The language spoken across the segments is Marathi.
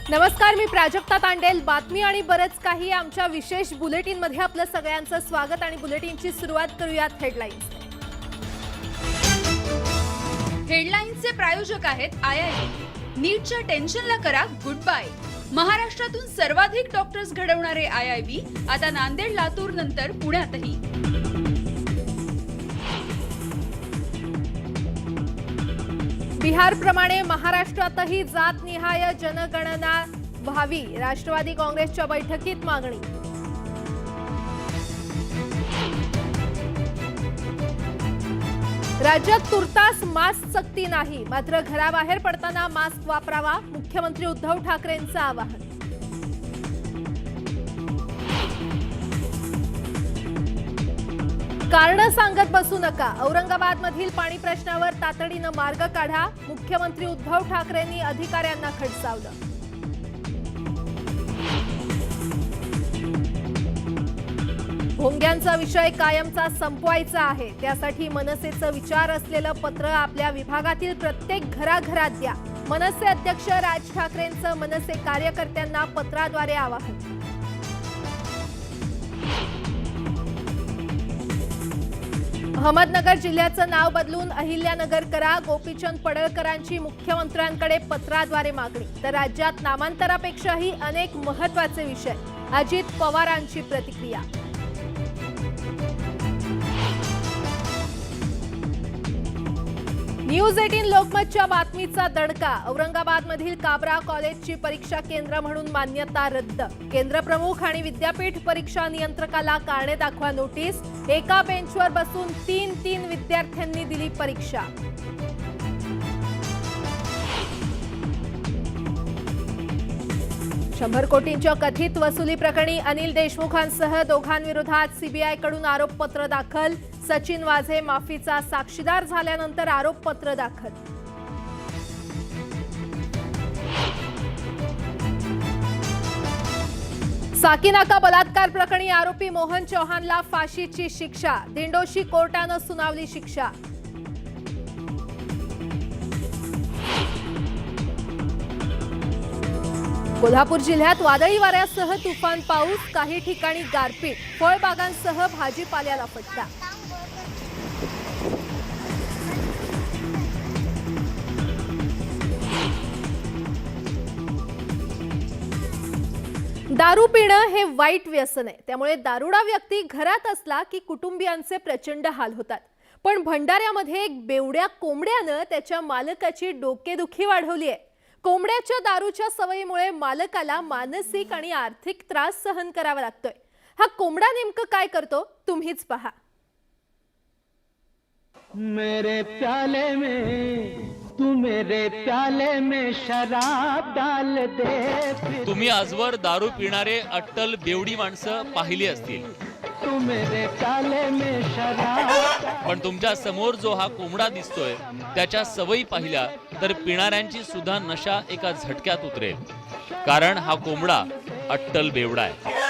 नमस्कार, मी प्राजक्ता तांडेल. बातमी आणि बरंच काही आमच्या विशेष बुलेटिनमध्ये आपलं सगळ्यांचं स्वागत आणि बुलेटिनची सुरुवात करूयात हेडलाईन्स. हेडलाईन्सचे प्रायोजक आहेत IIB. नीटच्या टेन्शनला करा गुड बाय. महाराष्ट्रातून सर्वाधिक डॉक्टर्स घडवणारे IIB आता नांदेड, लातूर नंतर पुण्यातही. बिहारप्रमाणे महाराष्ट्रातही जातनिहाय जनगणना व्हावी, राष्ट्रवादी काँग्रेसच्या बैठकीत मागणी. राज्यात तुर्तास मास्क सक्ती नाही, मात्र घराबाहेर पडताना मास्क वापरावा, मुख्यमंत्री उद्धव ठाकरेंचं आवाहन. कारण सांगत बसू नका, औरंगाबादमधील पाणी प्रश्नावर तातडीनं मार्ग काढा, मुख्यमंत्री उद्धव ठाकरेंनी अधिकाऱ्यांना खडसावलं. भोंग्यांचा विषय कायमचा संपवायचा आहे, त्यासाठी मनसेचं विचार असलेलं पत्र आपल्या विभागातील प्रत्येक घराघरात द्या, मनसे अध्यक्ष राज ठाकरेंचं मनसे कार्यकर्त्यांना पत्राद्वारे आवाहन. अहमदनगर जिल्ह्याचं नाव बदलून अहिल्यानगर करा, गोपीचंद पडळकरांची मुख्यमंत्र्यांकडे पत्राद्वारे मागणी. तर राज्यात नामांतरापेक्षाही अनेक महत्त्वाचे विषय, अजित पवारांची प्रतिक्रिया. न्यूज 18 लोकमतच्या बातमीचा दणका. औरंगाबादमधील काबरा कॉलेजची परीक्षा केंद्र म्हणून मान्यता रद्द, केंद्र प्रमुख आणि विद्यापीठ परीक्षा नियंत्रकाला कारणे दाखवा नोटीस. एका बेंचवर बसून तीन विद्यार्थ्यांनी दिली परीक्षा. $100 कोटींच्या कथित वसुली प्रकरणी अनिल देशमुखांसह दोघांविरोधात सीबीआयकडून आरोपपत्र दाखल. सचिन वाझे माफीचा साक्षीदार झाल्यानंतर आरोपपत्र दाखल. साकीनाका बलात्कार प्रकरणी आरोपी मोहन चौहानला फाशीची शिक्षा, दिंडोशी कोर्टानं सुनावली शिक्षा. कोल्हापूर जिल्ह्यात वादळी वाऱ्यासह तुफान पाऊस, काही ठिकाणी गारपीट, फळबागांसह भाजीपाल्याला फटका. दारू पिणं हे वाईट व्यसन आहे, त्यामुळे दारुडा व्यक्ती घरात असला की कुटुंबियांचे प्रचंड हाल होतात. पण भंडाऱ्यामध्ये एक बेवड्या कोंबड्यानं त्याच्या मालकाची डोकेदुखी वाढवली आहे. कोंबड्याच्या दारूच्या सवयीमुळे मालकाला मानसिक आणि आर्थिक त्रास सहन करावा लागतोय. हा कोंबडा नेमकं काय करतो तुम्हीच पहा. मेरे प्याले में तू मेरे प्याले में शराब डाल दे. तुम्ही आजवर दारू पिणारे अट्टल बेवडी माणसं पाहिली असतील, तू मेरे प्याले में शराब. पण तुमच्या समोर जो हा कोंबडा दिसतोय त्याच्या सवयी पाहिल्या तर पिणाऱ्यांची सुद्धा नशा एका झटक्यात उतरेल. कारण हा कोंबडा अट्टल बेवडा आहे.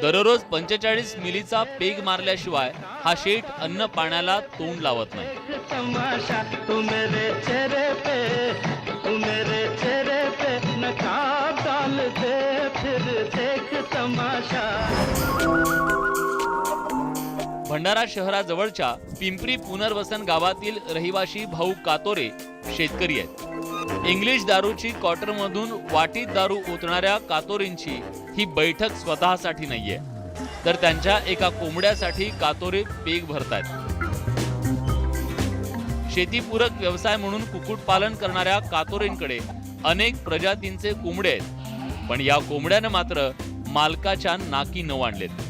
दररोज 45 मिलीचा पेग मारल्याशिवाय हा शेठ अन्न पाण्याला तोंड लावत नाही. तमाशा तू मेरे चेहरे पे, तू मेरे चेहरे पे नकाब डाल दे, फिर देख तमाशा. भंडारा शहराजवळच्या पिंपरी पुनर्वसन गावातील रहिवाशी भाऊ कातोरे शेतकरी आहेत. इंग्लिश दारूची क्वार्टरमधून वाटीत दारू ओतणाऱ्या कातोरेंची ही बैठक स्वतःसाठी नाहीये, तर त्यांच्या एका कोंबड्यासाठी कातोरे पेग भरतायत. शेतीपूरक व्यवसाय म्हणून कुक्कुटपालन करणाऱ्या कातोरेंकडे अनेक प्रजातींचे कोंबडे आहेत, पण या कोंबड्यानं मात्र मालकाच्या नाकी नऊ आणलेत.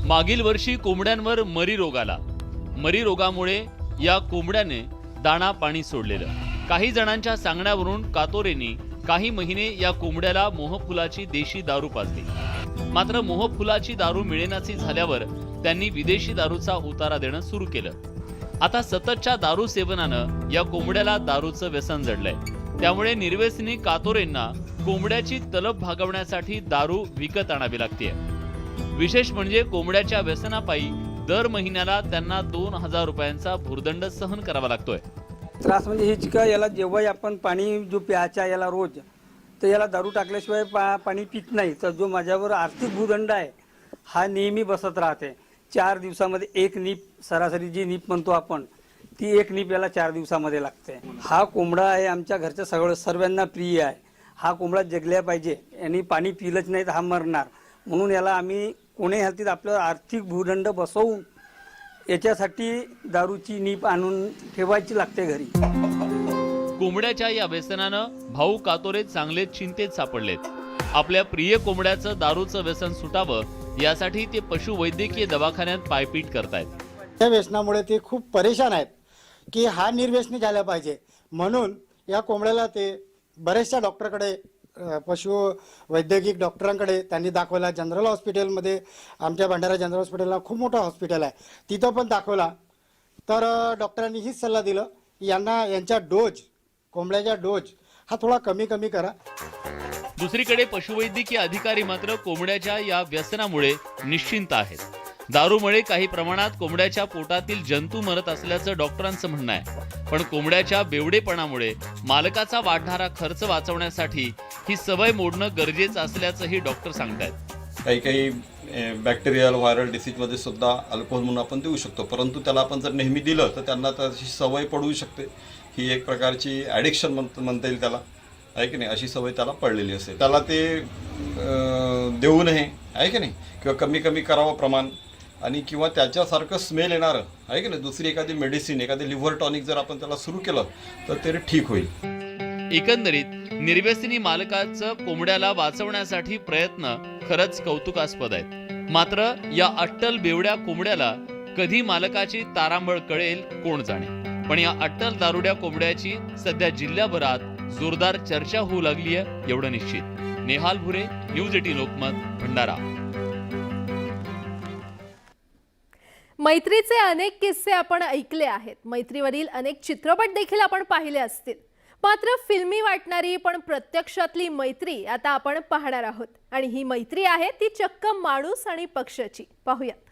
मागील वर्षी कोंबड्यांवर मरी रोग आला. मरी रोगामुळे या कोंबड्याने दाणा पाणी सोडलेलं. काही जणांच्या सांगण्यावरून कातोरेंनी काही महिने या कोंबड्याला मोहफुलाची देशी दारू पाजली. मात्र मोहफुलाची दारू मिळेनाशी झाल्यावर त्यांनी विदेशी दारूचा उतारा देणं सुरू केलं. आता सततच्या दारू सेवनानं या कोंबड्याला दारूचं व्यसन जडलंय. त्यामुळे निर्व्यसनी कातोरेंना कोंबड्याची तलब भागवण्यासाठी दारू विकत आणावी लागते. विशेष म्हणजे कोंबड्याच्या व्यसनापायी दर महिन्याला त्यांना 2000 रुपयांचा भुर्दंड सहन करावा लागतोय. त्रास म्हणजे हेच का याला जेव्हाही आपण पाणी जो प्यायचा याला रोज, तर याला दारू टाकल्याशिवाय पाणी पित नाही. तर जो माझ्यावर आर्थिक भूदंड आहे हा नेहमी बसत राहते. 4 दिवसामध्ये एक नीप, सरासरी जी नीप म्हणतो आपण, ती एक नीप याला 4 दिवसामध्ये लागते. हा कोंबडा आहे आमच्या घरच्या सर्वांना प्रिय आहे. हा कोंबडा जगल्या पाहिजे. यांनी पाणी पिलंच नाही तर हा मरणार. म्हणून याला आम्ही कोणी हालतीत आपलं आर्थिक भूदंड बसवून याच्यासाठी दारूची नीप आणून ठेवायची लागते घरी. कोंबड्याच्या या व्यसनानं भाऊ कातोरे चांगलेच चिंतेत सापडलेत. आपल्या प्रिय कोंबड्याचं दारूचं व्यसन सुटावं यासाठी ते पशुवैद्यकीय दवाखान्यात पायपीट करतायत. त्या व्यसनामुळे ते खूप परेशान आहेत की हा निर्व्यसनी झाला पाहिजे. म्हणून या कोंबड्याला ते बऱ्याचशा डॉक्टरकडे, पशु वैद्यकीय डॉक्टरांकडे त्यांनी दाखवला. जनरल हॉस्पिटलमध्ये, आमच्या भंडारा जनरल हॉस्पिटलला खूप मोठं हॉस्पिटल आहे, तिथं पण दाखवला. तर डॉक्टरांनी हीच सल्ला दिलं की यांचा डोज, कोंबड्याचा डोज हा थोडा कमी करा. दुसरीकडे पशुवैद्यकीय अधिकारी मात्र कोंबड्याच्या या व्यसनामुळे निश्चिंत आहेत. दारूमुळे काही प्रमाणात कोंबड्याच्या पोटातील जंतू मरत असल्याचं डॉक्टरांचं म्हणणं आहे. पण कोंबड्याच्या बेवडेपणामुळे मालकाचा वाढणारा खर्च वाचवण्यासाठी ही सवय मोडणं गरजेचं असल्याचंही डॉक्टर सांगतायत. काही बॅक्टेरियल व्हायरल डिसीजमध्ये सुद्धा अल्कोहोल म्हणून आपण देऊ शकतो, परंतु त्याला आपण जर नेहमी दिलं तर त्यांना त्याची सवय पडू शकते. ही एक प्रकारची ॲडिक्शन म्हणता येईल त्याला, आहे की नाही, अशी सवय त्याला पडलेली असेल. त्याला ते देऊ नये, आहे की नाही, किंवा कमी करावं प्रमाण, आणि किंवा त्याच्यासारखं स्मेल येणारं, आहे की नाही, दुसरी एखादी मेडिसिन, एखादी लिव्हर टॉनिक जर आपण त्याला सुरू केलं तर ते ठीक होईल. एकंदरीत निर्व्यसनी मालकाचं कोंबड्याला वाचवण्यासाठी प्रयत्न खरंच कौतुकास्पद आहेत. मात्र या अट्टल बेवड्या कोंबड्याला कधी मालकाची तारांबळ कळेल कोण जाणे. पण या अट्टल दारुड्या कोंबड्याची सध्या जिल्ह्याभरात जोरदार चर्चा होऊ लागली आहे एवढं निश्चित. नेहाल भुरे, न्यूज 18 लोकमत, भंडारा. मैत्रीचे अनेक किस्से आपण ऐकले आहेत. मैत्रीवरील अनेक चित्रपट देखील आपण पाहिले असतील. मात्र फिल्मी वाटणारी पण प्रत्यक्षातली मैत्री आता आपण पाहणार आहोत. आणि ही मैत्री आहे ती चक्क माणूस आणि पक्षाची. पाहूयात.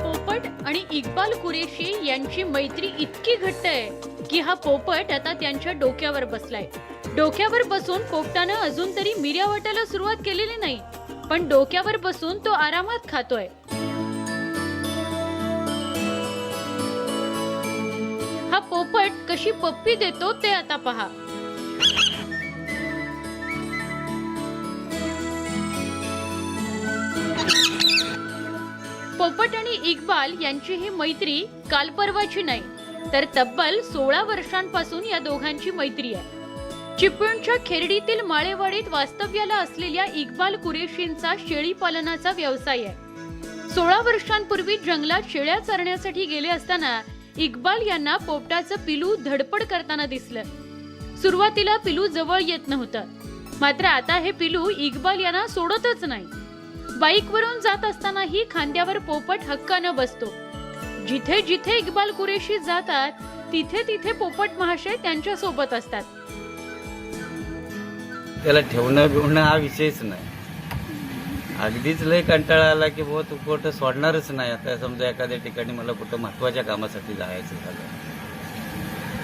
पोपट आणि इक्बाल कुरेशी यांची मैत्री इतकी घट्ट आहे की हा पोपट आता त्यांच्या डोक्यावर बसलाय. डोक्यावर बसून पोपटानं अजून तरी मिऱ्या वाटायला सुरुवात केलेली नाही, पण डोक्यावर बसून तो आरामात खातोय. हा पोपट कशी पप्पी देतो ते आता पहा. पोपट आणि इक्बाल यांची ही मैत्री काल परवाची नाही, तर तब्बल 16 वर्षांपासून या दोघांची मैत्री आहे. चिपळूणच्या खेरडीतील माळेवाडीत वास्तव्याला असलेल्या इक्बाल कुरेशींचा शेळी पालनाचा व्यवसाय आहे. 16 वर्षांपूर्वी जंगलात शेळ्या चरण्यासाठी गेले असताना इक्बाल यांना पोपटाचं पिलू धडपड करताना दिसलं. सुरुवातीला पिलू जवळ येत नव्हतं, मात्र आता हे पिलू इक्बाल यांना सोडतच नाही. बाईकवरून जात असतानाही खांद्यावर पोपट हक्कानं बसतो. जिथे जिथे इक्बाल कुरेशी जातात तिथे तिथे पोपट महाशय त्यांच्या सोबत असतात. त्याला ठेवणं बिवणं हा विषयच नाही. अगदीच लय कंटाळा आला की बुवा तू कुठं सोडणारच नाही. आता समजा एखाद्या ठिकाणी मला कुठं महत्वाच्या कामासाठी जायचं झालं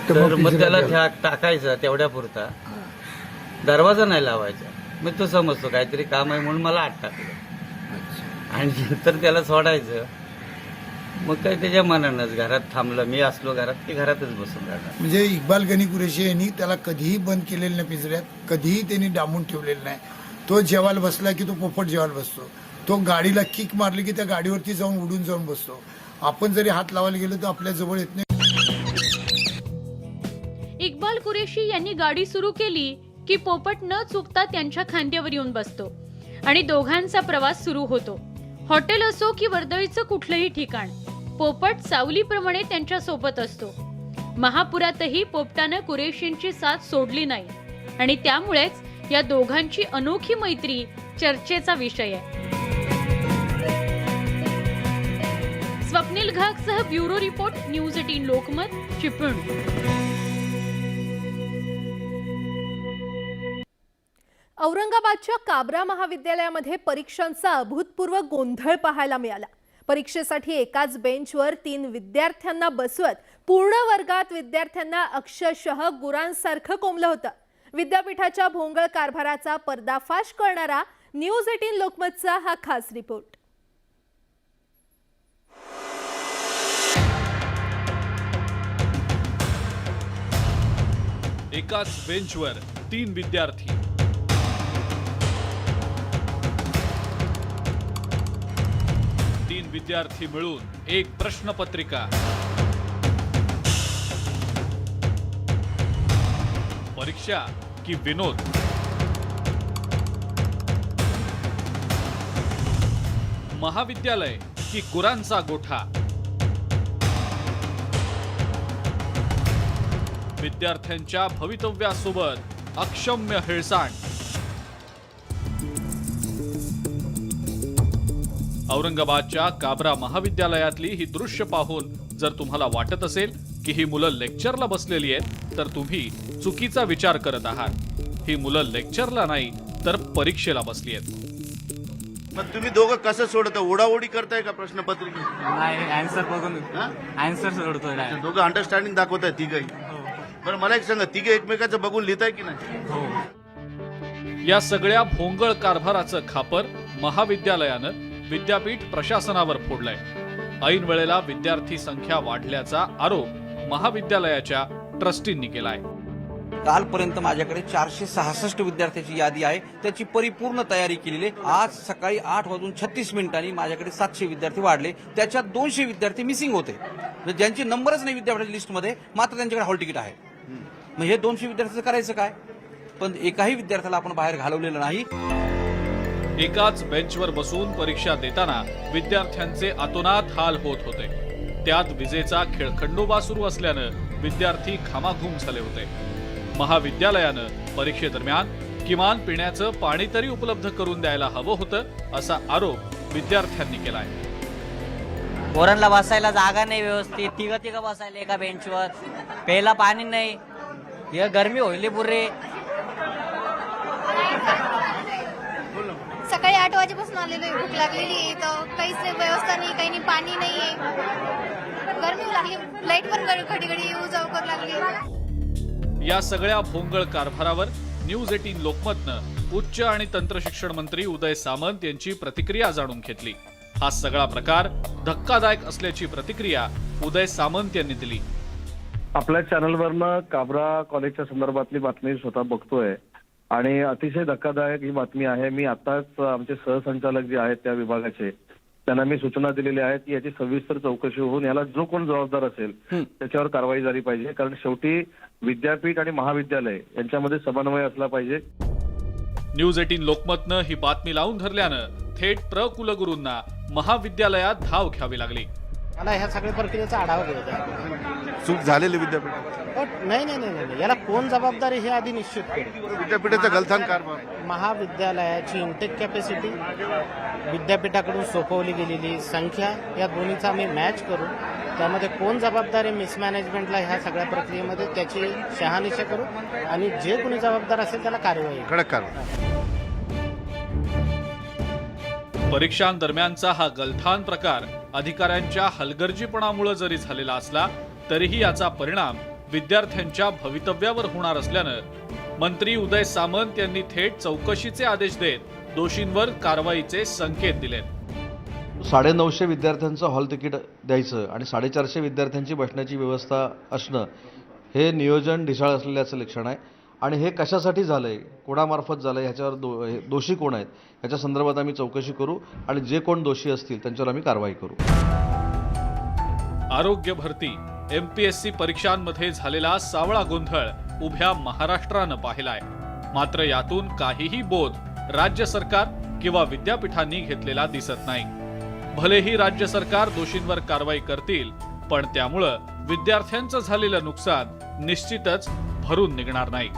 तर मग त्याला टाकायचं तेवढ्या पुरता, दरवाजा नाही लावायचा. मग तो समजतो काहीतरी काम आहे म्हणून मला आत टाकलं, आणि नंतर त्याला सोडायचं. मग काय त्याच्या मनानंच घरात थांबलं, मी असलो घरात की घरातच बसून राहणार. म्हणजे इक्बाल गनी कुरेशी यांनी त्याला कधीही बंद केलेलं नाही पिंजऱ्यात, कधीही त्यांनी डांबून ठेवलेलं नाही. तो जेवायला बसला की तो पोपट जेवायला बसतो. तो गाडीला किक मारली की त्या गाडीवरती जाऊन उडून जाऊन बसतो. आपण जरी हात लावायला गेलो तर आपल्या जवळ येत नाही. इक्बाल कुरेशी यांनी गाडी सुरू केली की पोपट न चुकता त्यांच्या खांद्यावर येऊन बसतो आणि दोघांचा प्रवास सुरू होतो. हॉटेल असो की वर्दळीचं कुठलंही ठिकाण, पोपट सावलीप्रमाणे त्यांच्या सोबत असतो. महापुरातही पोपटानं कुरेशींची साथ सोडली नाही आणि त्यामुळेच या दोघांची अनोखी मैत्री चर्चेचा विषय आहे. स्वप्नील घागसह bureau report, news 18 Lokmat, Chiplun. औरंगाबादच्या काबरा महाविद्यालयामध्ये परीक्षांचा अभूतपूर्व गोंधळ पाहायला मिळाला. परीक्षेसाठी एकाच बेंचवर 3 विद्यार्थ्यांना बसवत पूर्ण वर्गात विद्यार्थ्यांना अक्षरशः गुरांसारखं कोंबलं होतं. विद्यापीठाच्या भोंगळ कारभाराचा पर्दाफाश करणारा न्यूज 18 लोकमतचा हा खास रिपोर्ट. एकाच बेंचवर 3 विद्यार्थी, विद्यार्थी मिळून एक प्रश्नपत्रिका. परीक्षा की विनोद? महाविद्यालय की गुरांचा गोठा? विद्यार्थ्यांच्या भवितव्यासोबत अक्षम्य हेळसांड. औरंगाबादच्या काबरा महाविद्यालयातली ही दृश्य पाहून जर तुम्हाला वाटत असेल की ही मुलं लेक्चरला बसलेली आहेत तर तुम्ही चुकीचा विचार करत आहात. ही मुलं लेक्चरला नाही तर परीक्षेला बसली आहेत. मग तुम्ही दोघं कसं सोडता? ओढाओढी करताय का प्रश्नपत्रिका? नाही, आन्सर बघून आन्सर सोडतोय. दोघं अंडरस्टँडिंग दाखवताय तिघही. बरं मला एक सांगा, तिघे एकमेकाचं बघून लिहिताय की नाही? या सगळ्या भोंगळ कारभाराचं खापर महाविद्यालयानं विद्यापीठ प्रशासनावर फोडलंय. ऐन वेळेला विद्यार्थी संख्या वाढल्याचा आरोप महाविद्यालयाच्या ट्रस्टींनी केलाय. कालपर्यंत माझ्याकडे 466 विद्यार्थ्यांची यादी आहे. त्याची परिपूर्ण तयारी केलेली आहे. आज सकाळी 8:36 माझ्याकडे 700 विद्यार्थी वाढले. त्याच्यात 200 विद्यार्थी मिसिंग होते, ज्यांचे नंबरच नाही विद्यापीठाच्या लिस्टमध्ये, मात्र त्यांच्याकडे हॉल तिकीट आहे. मग हे 200 विद्यार्थ्यांचं करायचं काय? पण एकाही विद्यार्थ्याला आपण बाहेर घालवलेलं नाही. एकाच बेंचवर बसून परीक्षा देताना विद्यार्थ्यांचे अतोनात हाल होत होते. त्यात विजेचा खेळखंडोबा सुरू असल्यानं विद्यार्थी घामाघूम झाले होते. महाविद्यालयानं परीक्षेदरम्यान किमान पिण्याचं पाणी तरी उपलब्ध करून द्यायला हवं होतं असा आरोप विद्यार्थ्यांनी केलाय. पोरांना बसायला जागा नाही व्यवस्थित, तिघं बसायला एका बेंचवर, प्यायला पाणी नाही, हे गरमी होईल पुरे. सकाळी 8 वाजेपासून आलेलो आहे, भूक लागलेली आहे, तर काहीच नाही, व्यवस्था नाही, काही नाही, पाणी नाहीये, गरमी लागली, लाईट पण घडी घडी येऊ जाऊ कर लागली. या सगळ्या भोंगळ कारभारावर न्यूज 18 लोकमतनं उच्च आणि तंत्रशिक्षण मंत्री उदय सामंत यांची प्रतिक्रिया जाणून घेतली. हा सगळा प्रकार धक्कादायक असल्याची प्रतिक्रिया उदय सामंत यांनी दिली. आपल्या चॅनलवरनं काबरा कॉलेजच्या संदर्भातली बातमी स्वतः बघतोय आणि अतिशय धक्कादायक ही बातमी आहे. मी आताच आमचे सहसंचालक जे आहेत त्या विभागाचे, त्यांना मी सूचना दिलेली आहेत की याची सविस्तर चौकशी होऊन याला जो कोण जबाबदार असेल त्याच्यावर कारवाई झाली पाहिजे. कारण शेवटी विद्यापीठ आणि महाविद्यालय यांच्यामध्ये समन्वय असला पाहिजे. न्यूज 18 लोकमतनं ही बातमी लावून धरल्यानं थेट कुलगुरूंना महाविद्यालयात धाव घ्यावी लागली. मला ह्या सगळ्या प्रक्रियेचा आढावा घ्यायचा आहे. चूक झालेली विद्यापीठ नाही, याला कोण जबाबदारी हे आधी निश्चित करू. विद्यापीठाचा गलथान कारभार, महाविद्यालयाची इंटेक कॅपॅसिटी, विद्यापीठाकडून सोपवली गेलेली संख्या, या दोन्हीचा आम्ही मॅच करू. त्यामध्ये कोण जबाबदार आहे मिसमॅनेजमेंटला ह्या सगळ्या प्रक्रियेमध्ये त्याची शहानिशा करू आणि जे कोणी जबाबदार असेल त्याला कारवाई कडक कारवाई. परीक्षांदरम्यानचा हा गलथान प्रकार अधिकाऱ्यांच्या हलगर्जीपणामुळे जरी झालेला असला तरीही याचा परिणाम विद्यार्थ्यांच्या भवितव्यावर होणार असल्यानं मंत्री उदय सामंत यांनी थेट चौकशीचे आदेश देत दोषींवर कारवाईचे संकेत दिलेत. 950 विद्यार्थ्यांचं हॉल तिकीट द्यायचं आणि 450 विद्यार्थ्यांची बसण्याची व्यवस्था असणं हे नियोजन ढिसाळ असलेल्याचं लक्षण आहे. आणि हे कशासाठी झालंय, कोणामार्फत झालंय, ह्याच्यावर दोषी कोण आहेत याच्या संदर्भात आम्ही चौकशी करू आणि जे कोण दोषी असतील त्यांच्यावर आम्ही कारवाई करू. आरोग्य भरती MPSC परीक्षांमध्ये झालेला सावळा गोंधळ उभ्या महाराष्ट्रानं पाहिलाय. मात्र यातून काहीही बोध राज्य सरकार किंवा विद्यापीठांनी घेतलेला दिसत नाही. भलेही राज्य सरकार दोषींवर कारवाई करतील, पण त्यामुळं विद्यार्थ्यांचं झालेलं नुकसान निश्चितच भरून निघणार नाही.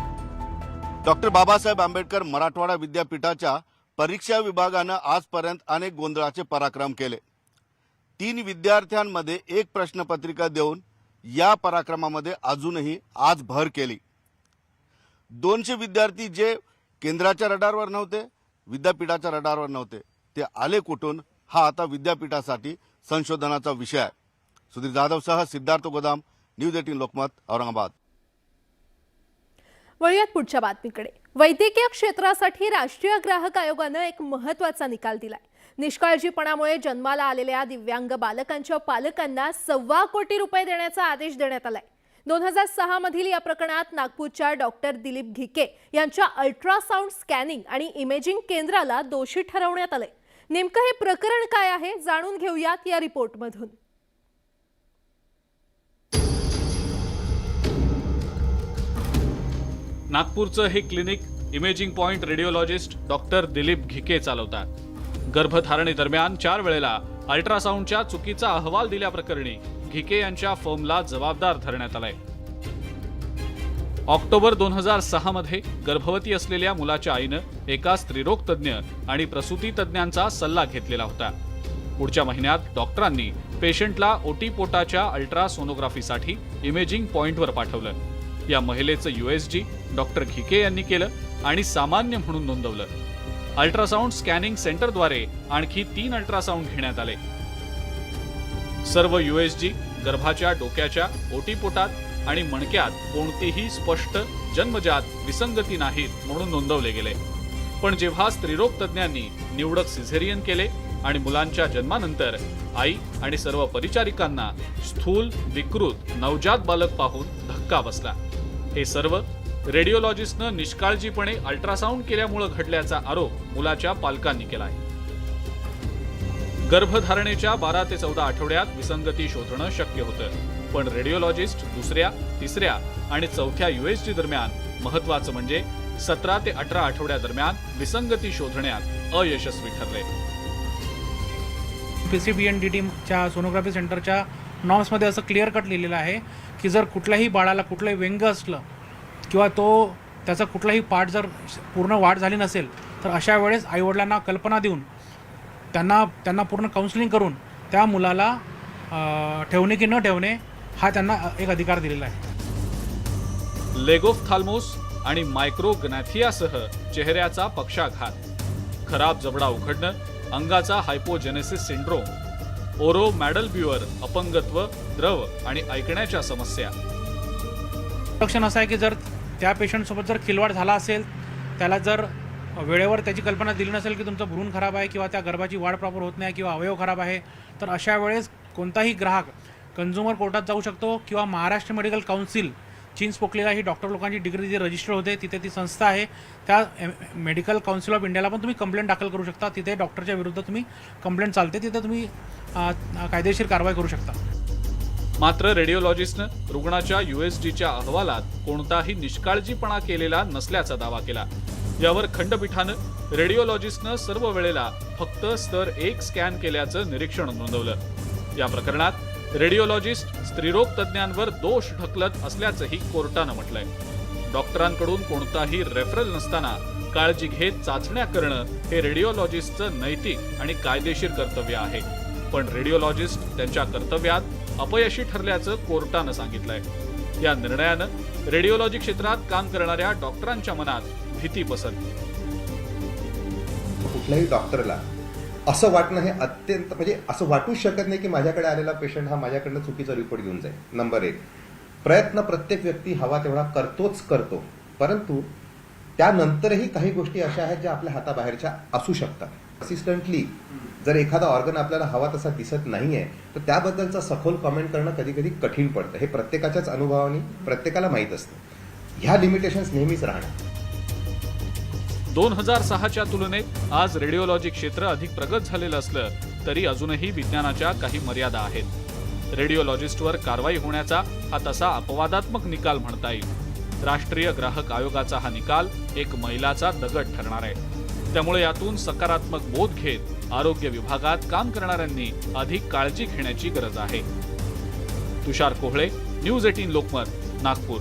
डॉक्टर बाबासाहेब आंबेडकर मराठवाडा विद्यापीठाच्या परीक्षा विभागानं आजपर्यंत अनेक गोंधळाचे पराक्रम केले. 3 विद्यार्थ्यांमध्ये एक प्रश्नपत्रिका देऊन या पराक्रमामध्ये अजूनही आज भर केली. 200 विद्यार्थी जे केंद्राच्या रडारवर नव्हते, विद्यापीठाच्या रडारवर नव्हते. ते आले कुठून हा आता विद्यापीठासाठी संशोधनाचा विषय आहे. सुधीर जाधवसह सिद्धार्थ गोदाम, न्यूज 18 लोकमत, औरंगाबाद. वळूयात पुढच्या बातमीकडे. वैद्यकीय क्षेत्रासाठी राष्ट्रीय ग्राहक आयोगानं एक महत्त्वाचा निकाल दिलाय. निष्काळजीपणामुळे जन्माला आलेल्या दिव्यांग बालकांच्या पालकांना ₹1.25 कोटी देण्याचा आदेश देण्यात आलाय. 2006 मधील या प्रकरणात नागपूरच्या डॉक्टर दिलीप घिके यांच्या अल्ट्रासाऊंड स्कॅनिंग आणि इमेजिंग केंद्राला दोषी ठरवण्यात आले. नेमकं हे प्रकरण काय आहे जाणून घेऊयात या रिपोर्टमधून. नागपूरचं हे clinic imaging point radiologist doctor Dilip Ghike चालवतात. गर्भधारणेदरम्यान 4 वेळेला अल्ट्रासाऊंडच्या चुकीचा अहवाल दिल्याप्रकरणी घिके यांच्या फर्मला जबाबदार धरण्यात आलाय. ऑक्टोबर 2006 मध्ये गर्भवती असलेल्या मुलाच्या आईनं एका स्त्रीरोग तज्ज्ञ आणि प्रसूती तज्ज्ञांचा सल्ला घेतलेला होता. पुढच्या महिन्यात डॉक्टरांनी पेशंटला ओटीपोटाच्या अल्ट्रासोनोग्राफीसाठी इमेजिंग पॉइंटवर पाठवलं. या महिलेचं USG डॉक्टर घिके यांनी केलं आणि सामान्य म्हणून नोंदवलं. अल्ट्रासाऊंड स्कॅनिंग सेंटरद्वारे आणखी 3 अल्ट्रासाऊंड घेण्यात आले. सर्व USG गर्भाच्या डोक्याच्या, ओटीपोटात आणि मणक्यात कोणतीही स्पष्ट जन्मजात विसंगती नाहीत म्हणून नोंदवले गेले. पण जेव्हा स्त्रीरोग तज्ज्ञांनी निवडक सिझेरियन केले आणि मुलांच्या जन्मानंतर आई आणि सर्व परिचारिकांना स्थूल विकृत नवजात बालक पाहून धक्का बसला. हे सर्व रेडिओलॉजिस्टनं निष्काळजीपणे अल्ट्रासाऊंड केल्यामुळे घडल्याचा आरोप मुलाच्या पालकांनी केलाय. गर्भधारणेच्या 12 ते 14 आठवड्यात विसंगती शोधणं शक्य होतं, पण रेडिओलॉजिस्ट दुसऱ्या, तिसऱ्या आणि चौथ्या USG दरम्यान, महत्त्वाचं म्हणजे 17 ते 18 आठवड्यादरम्यान विसंगती शोधण्यात अयशस्वी ठरले. PCBNDTच्या सोनोग्राफी सेंटरच्या नॉर्म्समध्ये असं क्लिअर कट लिहिलेलं आहे की जर कुठल्याही बाळाला कुठलंही व्यंग असलं किंवा त्याचा कुठलाही पार्ट जर पूर्ण वाढ झाली नसेल तर अशा वेळेस आईवडिलांना कल्पना देऊन त्यांना पूर्ण काउन्सिलिंग करून त्या मुलाला ठेवणे की न ठेवणे हा त्यांना एक अधिकार दिलेला आहे. लेगोफ्थाल्मोस आणि मायक्रोग्नॅथियासह चेहऱ्याचा पक्षाघात, खराब जबडा उघडणं, अंगाचा हायपोजेनेसिस सिंड्रोम, ओरो मॅडलब्युअर अपंगत्व, द्रव आणि ऐकण्याच्या समस्या. लक्षण असं आहे की जर त्या पेशंटसोबत जर खिलवाड झाला असेल, त्याला जर वेळेवर त्याची कल्पना दिली नसेल की तुमचं भ्रूण खराब आहे किंवा त्या गर्भाची वाढ प्रॉपर होत नाही किंवा अवयव खराब आहे, तर अशा वेळेस कोणताही ग्राहक कंझ्युमर कोर्टात जाऊ शकतो किंवा महाराष्ट्र मेडिकल काउन्सिल चिंचपोकलीला ही डॉक्टर लोकांची डिग्री जी रजिस्टर होते तिथे ती संस्था आहे, त्या मेडिकल काउन्सिल ऑफ इंडियाला पण तुम्ही कंप्लेंट दाखल करू शकता. तिथे डॉक्टरच्या विरुद्ध तुम्ही कंप्लेंट चालते, तिथे तुम्ही कायदेशीर कारवाई करू शकता. मात्र रेडिओलॉजिस्टनं रुग्णाच्या USGच्या अहवालात कोणताही निष्काळजीपणा केलेला नसल्याचा दावा केला. यावर खंडपीठानं रेडिओलॉजिस्टनं सर्व वेळेला फक्त स्तर 1 स्कॅन केल्याचं निरीक्षण नोंदवलं. या प्रकरणात रेडिओलॉजिस्ट स्त्रीरोग तज्ज्ञांवर दोष ढकलत असल्याचंही कोर्टानं म्हटलंय. डॉक्टरांकडून कोणताही रेफरल नसताना काळजी घेत चाचण्या करणं हे रेडिओलॉजिस्टचं नैतिक आणि कायदेशीर कर्तव्य आहे. पण रेडिओलॉजिस्ट त्यांच्या कर्तव्यात अपयशी ठरल्याचं कोर्टानं सांगितलंय. या निर्णयानं रेडिओलॉजी क्षेत्रात काम करणाऱ्या डॉक्टरांच्या मनात भीती पसरली. कुठल्याही डॉक्टरला असं वाटणं हे अत्यंत म्हणजे असं वाटूच शकत नाही की माझ्याकडे आलेला पेशंट हा माझ्याकडनं चुकीचा रिपोर्ट घेऊन जाईल. नंबर 1, प्रयत्न प्रत्येक व्यक्ती हवा तेवढा करतो, परंतु त्यानंतरही काही गोष्टी अशा आहेत ज्या आपल्या हाताबाहेरच्या असू शकतात. असिस्टंटली जर एखादा ऑर्गन आपल्याला हवा तसा दिसत नाहीये तर त्याबद्दलचा सखोल कमेंट करणं कधी कधी कठीण पडतं. हे प्रत्येकाच्याच अनुभवाने प्रत्येकाला माहीत असतं. ह्या लिमिटेशन्स नेहमीच राहणार. 2006च्या तुलनेत आज रेडिओलॉजी क्षेत्र अधिक प्रगत झालेलं असलं तरी अजूनही विज्ञानाच्या काही मर्यादा आहेत. रेडिओलॉजिस्टवर कारवाई होण्याचा हा तसा अपवादात्मक निकाल म्हणता येईल. राष्ट्रीय ग्राहक आयोगाचा हा निकाल एक मैलाचा दगड ठरणार आहे. त्यामुळे यातून सकारात्मक बोध घेत आरोग्य विभागात काम करणाऱ्यांनी अधिक काळजी घेण्याची गरज आहे. तुषार कोहळे, न्यूज 18 लोकमत, नागपूर.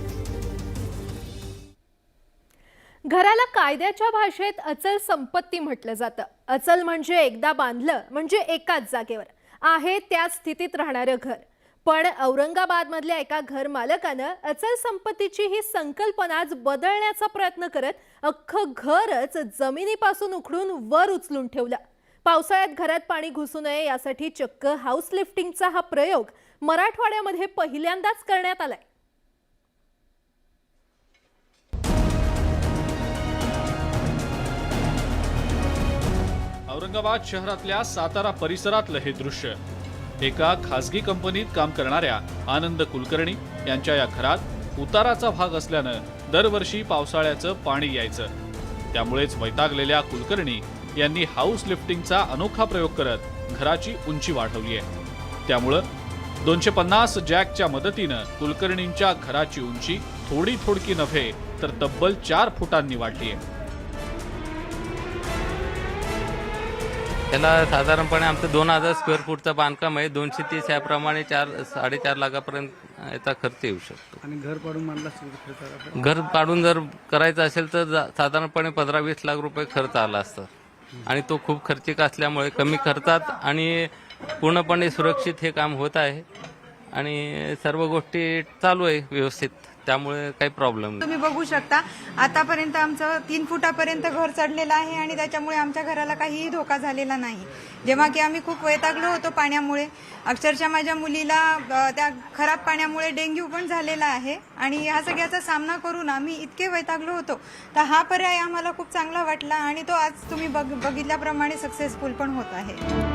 घराला कायद्याच्या भाषेत अचल संपत्ती म्हटलं जातं. अचल म्हणजे एकदा बांधलं म्हणजे एकाच जागेवर आहे त्या स्थितीत राहणारं घर. पण औरंगाबादमधल्या एका घर मालकानं अचल संपत्तीची ही संकल्पनाच बदलण्याचा प्रयत्न करत अख्खं घरच जमिनीपासून उखडून वर उचलून ठेवलं. पावसाळ्यात घरात पाणी घुसू नये यासाठी चक्क हाऊस लिफ्टिंगचा हा प्रयोग मराठवाड्यामध्ये पहिल्यांदाच करण्यात आलाय. औरंगाबाद शहरातल्या सातारा परिसरातलं हे दृश्य. एका खासगी कंपनीत काम करणाऱ्या आनंद कुलकर्णी यांच्या या घरात उताराचा भाग असल्यानं दरवर्षी पावसाळ्याचं पाणी यायचं. त्यामुळेच वैतागलेल्या कुलकर्णी यांनी हाऊस लिफ्टिंगचा अनोखा प्रयोग करत घराची उंची वाढवली आहे. त्यामुळं 250 जॅकच्या मदतीनं कुलकर्णींच्या घराची उंची थोडी नव्हे तर तब्बल 4 फुटांनी वाढली आहे. त्याला साधारणपणे आमचं 2000 स्क्वेअर फूटचं बांधकाम आहे. 230 याप्रमाणे 4-4.5 लाखापर्यंत याचा खर्च येऊ शकतो. आणि घर पाडून मानला घर पाडून जर करायचं असेल तर साधारणपणे 15-20 लाख रुपये खर्च आला असता आणि तो खूप खर्चिक असल्यामुळे कमी खर्चात आणि पूर्णपणे सुरक्षित हे काम होत आहे आणि सर्व गोष्टी चालू आहे व्यवस्थित, त्यामुळे काही प्रॉब्लेम नाही. तुम्ही बघू शकता आतापर्यंत आमचं 3 फुटापर्यंत घर चढलेलं आहे आणि त्याच्यामुळे आमच्या घराला काहीही धोका झालेला नाही. जेव्हा की आम्ही खूप वैतागलो होतो पाण्यामुळे, अक्षरशः माझ्या मुलीला त्या खराब पाण्यामुळे डेंग्यू पण झालेला आहे आणि ह्या सगळ्याचा सामना करून आम्ही इतके वैतागलो होतो, तर हा पर्याय आम्हाला खूप चांगला वाटला आणि तो आज तुम्ही बघितल्याप्रमाणे सक्सेसफुल पण होत आहे.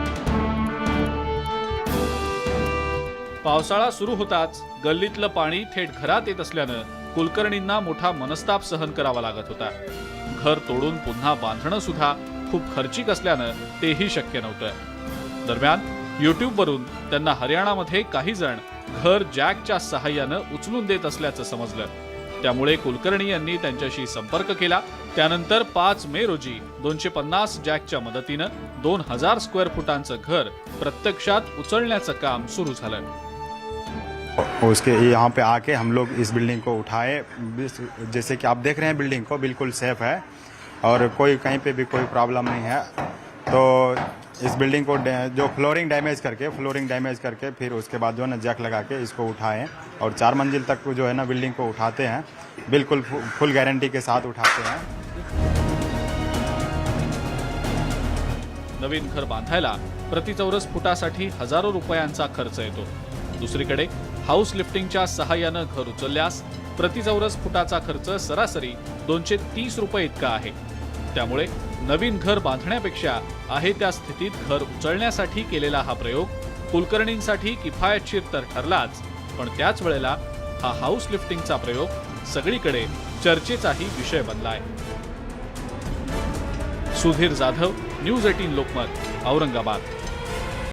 पावसाळा सुरू होताच गल्लीतलं पाणी थेट घरात येत असल्यानं कुलकर्णींना मोठा मनस्ताप सहन करावा लागत होता. घर तोडून पुन्हा बांधणं सुद्धा खूप खर्चिक असल्यानं तेही शक्य नव्हतं. दरम्यान युट्यूबवरून त्यांना हरियाणामध्ये काही जण घर जॅकच्या सहाय्यानं उचलून देत असल्याचं समजलं. त्यामुळे कुलकर्णी यांनी त्यांच्याशी संपर्क केला. त्यानंतर 5 मे रोजी 250 जॅकच्या मदतीनं 2000 स्क्वेअर फुटांचं घर प्रत्यक्षात उचलण्याचं काम सुरू झालं. उसके यहाँ पे आके हम लोग इस बिल्डिंग को उठाए. जैसे कि आप देख रहे हैं बिल्डिंग को बिल्कुल सेफ है और कोई कहीं पे भी कोई प्रॉब्लम नहीं है. तो इस बिल्डिंग को जो फ्लोरिंग डैमेज करके फिर उसके बाद जो है ना जैक लगा के इसको उठाए और 4 मंजिल तक जो है ना बिल्डिंग को उठाते हैं. बिल्कुल फुल गारंटी के साथ उठाते हैं. नवीन घर बांधायला प्रति चौरस फुटासाठी हजारो रुपयांचा खर्च येतो. दुसरीकडे हाऊस लिफ्टिंगच्या सहाय्यानं घर उचलल्यास प्रति चौरस फुटाचा खर्च सरासरी 230 रुपये इतका आहे. त्यामुळे नवीन घर बांधण्यापेक्षा आहे त्या स्थितीत घर उचलण्यासाठी केलेला हा प्रयोग कुलकर्णींसाठी किफायतशीर तर ठरलाच, पण त्याच वेळेला हा हाऊस लिफ्टिंगचा प्रयोग सगळीकडे चर्चेचाही विषय बनलाय. सुधीर जाधव, न्यूज 18 लोकमत, औरंगाबाद.